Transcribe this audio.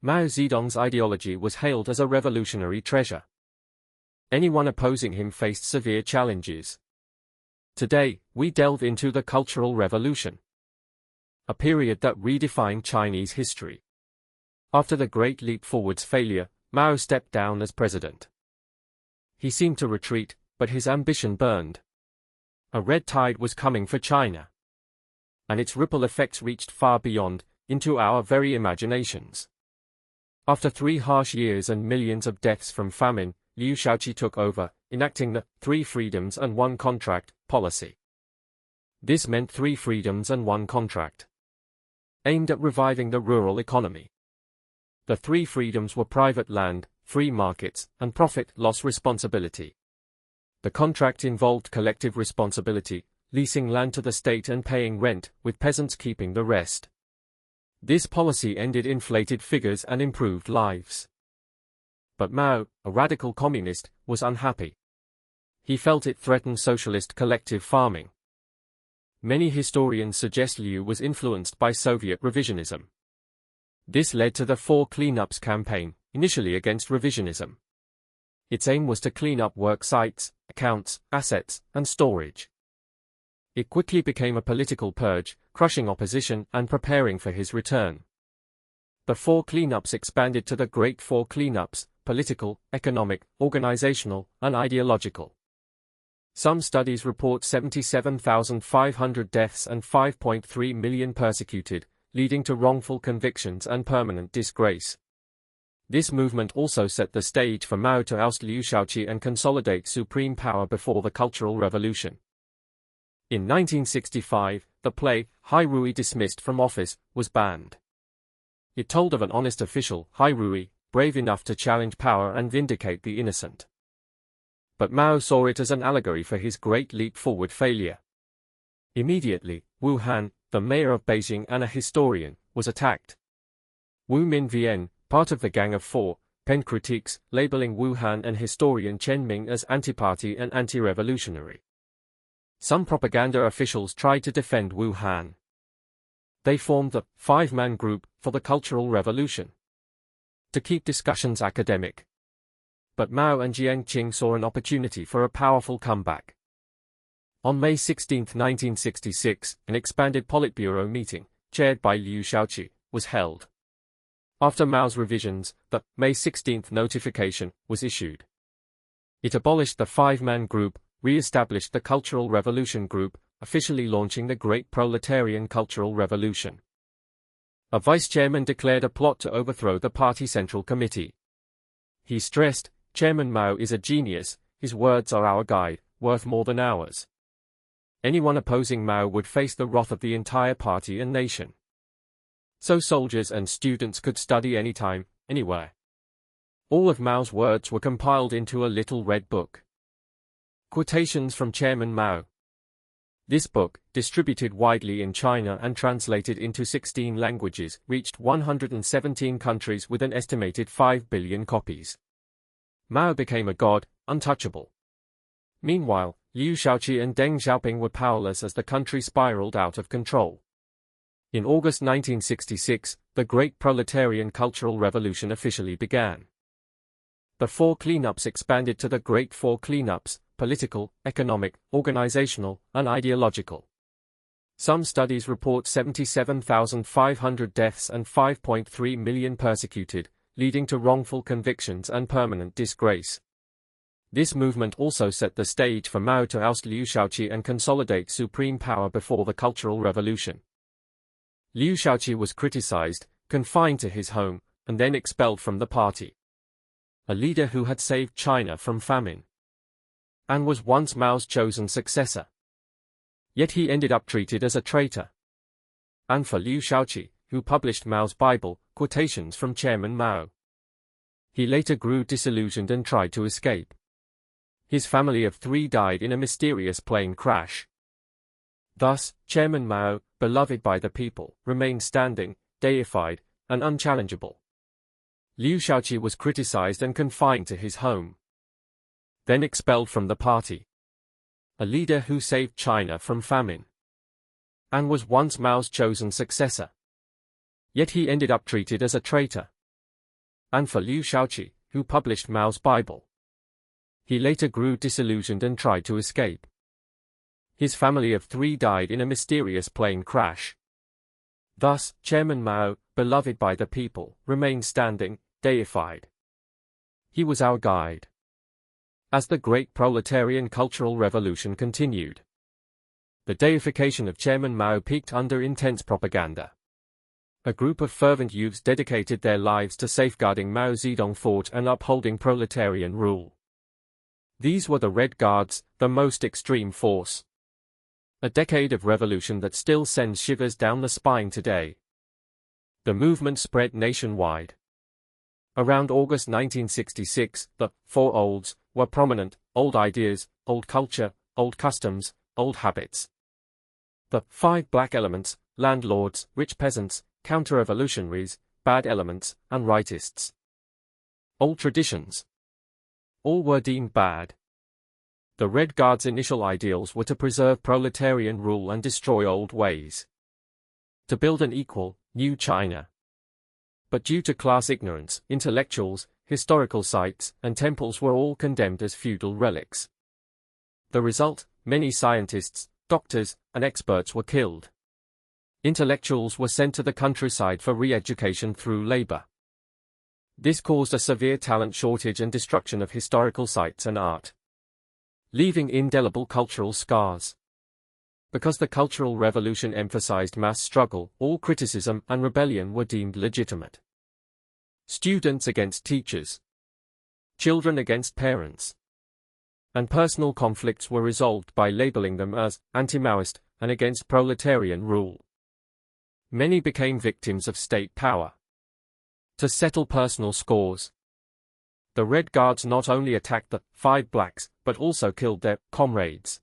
Mao Zedong's ideology was hailed as a revolutionary treasure. Anyone opposing him faced severe challenges. Today, we delve into the Cultural Revolution, a period that redefined Chinese history. After the Great Leap Forward's failure, Mao stepped down as president. He seemed to retreat, but his ambition burned. A red tide was coming for China, and its ripple effects reached far beyond, into our very imaginations. After 3 harsh years and millions of deaths from famine, Liu Shaoqi took over, enacting the 3 freedoms and 1 contract policy. This meant 3 freedoms and 1 contract, aimed at reviving the rural economy. The 3 freedoms were private land, free markets, and profit-loss responsibility. The contract involved collective responsibility, leasing land to the state and paying rent, with peasants keeping the rest. This policy ended inflated figures and improved lives. But Mao, a radical communist, was unhappy. He felt it threatened socialist collective farming. Many historians suggest Liu was influenced by Soviet revisionism. This led to the 4 Cleanups campaign, initially against revisionism. Its aim was to clean up work sites, accounts, assets, and storage. It quickly became a political purge, crushing opposition and preparing for his return. The 4 cleanups expanded to the Great 4 Cleanups: political, economic, organizational, and ideological. Some studies report 77,500 deaths and 5.3 million persecuted, leading to wrongful convictions and permanent disgrace. This movement also set the stage for Mao to oust Liu Shaoqi and consolidate supreme power before the Cultural Revolution. In 1965, the play, Hai Rui Dismissed from Office, was banned. It told of an honest official, Hai Rui, brave enough to challenge power and vindicate the innocent. But Mao saw it as an allegory for his Great Leap Forward failure. Immediately, Wu Han, the mayor of Beijing and a historian, was attacked. Wu Minvian, part of the Gang of Four, penned critiques, labeling Wu Han and historian Chen Ming as anti-party and anti-revolutionary. Some propaganda officials tried to defend Wu Han. They formed the 5-man group for the Cultural Revolution to keep discussions academic. But Mao and Jiang Qing saw an opportunity for a powerful comeback. On May 16, 1966, an expanded Politburo meeting, chaired by Liu Shaoqi, was held. After Mao's revisions, the May 16 notification was issued. It abolished the 5-man group, re-established the Cultural Revolution Group, officially launching the Great Proletarian Cultural Revolution. A vice-chairman declared a plot to overthrow the party Central Committee. He stressed, "Chairman Mao is a genius, his words are our guide, worth more than ours." Anyone opposing Mao would face the wrath of the entire party and nation. So soldiers and students could study anytime, anywhere. All of Mao's words were compiled into a little red book. Quotations from Chairman Mao. This book, distributed widely in China and translated into 16 languages, reached 117 countries with an estimated 5 billion copies. Mao became a god, untouchable. Meanwhile, Liu Shaoqi and Deng Xiaoping were powerless as the country spiraled out of control. In August 1966, the Great Proletarian Cultural Revolution officially began. The 4 cleanups expanded to the Great 4 Cleanups: political, economic, organizational, and ideological. Some studies report 77,500 deaths and 5.3 million persecuted, leading to wrongful convictions and permanent disgrace. This movement also set the stage for Mao to oust Liu Shaoqi and consolidate supreme power before the Cultural Revolution. Liu Shaoqi was criticized, confined to his home, and then expelled from the party. A leader who had saved China from famine, and was once Mao's chosen successor. Yet he ended up treated as a traitor. And for Liu Shaoqi, who published Mao's Bible, quotations from Chairman Mao. He later grew disillusioned and tried to escape. His family of 3 died in a mysterious plane crash. Thus, Chairman Mao, beloved by the people, remained standing, deified, and unchallengeable. Liu Shaoqi was criticized and confined to his home, then expelled from the party. A leader who saved China from famine, and was once Mao's chosen successor. Yet he ended up treated as a traitor. and for Liu Shaoqi, who published Mao's Bible. He later grew disillusioned and tried to escape. His family of 3 died in a mysterious plane crash. Thus, Chairman Mao, beloved by the people, remained standing, deified. He was our guide. As the great proletarian cultural revolution continued, the deification of Chairman Mao peaked under intense propaganda. A group of fervent youths dedicated their lives to safeguarding Mao Zedong fort and upholding proletarian rule. These were the Red Guards, the most extreme force. A decade of revolution that still sends shivers down the spine today. The movement spread nationwide. Around August 1966, the 4 olds were prominent: old ideas, old culture, old customs, old habits. The 5 black elements: landlords, rich peasants, counter-revolutionaries, bad elements, and rightists. Old traditions. All were deemed bad. The Red Guards' initial ideals were to preserve proletarian rule and destroy old ways. To build an equal, new China. But due to class ignorance, intellectuals, historical sites, and temples were all condemned as feudal relics. The result: many scientists, doctors, and experts were killed. Intellectuals were sent to the countryside for re-education through labor. This caused a severe talent shortage and destruction of historical sites and art, leaving indelible cultural scars. Because the Cultural Revolution emphasized mass struggle, all criticism and rebellion were deemed legitimate. Students against teachers, children against parents, and personal conflicts were resolved by labeling them as anti-Maoist and against proletarian rule. Many became victims of state power. To settle personal scores, the Red Guards not only attacked the 5 blacks, but also killed their comrades.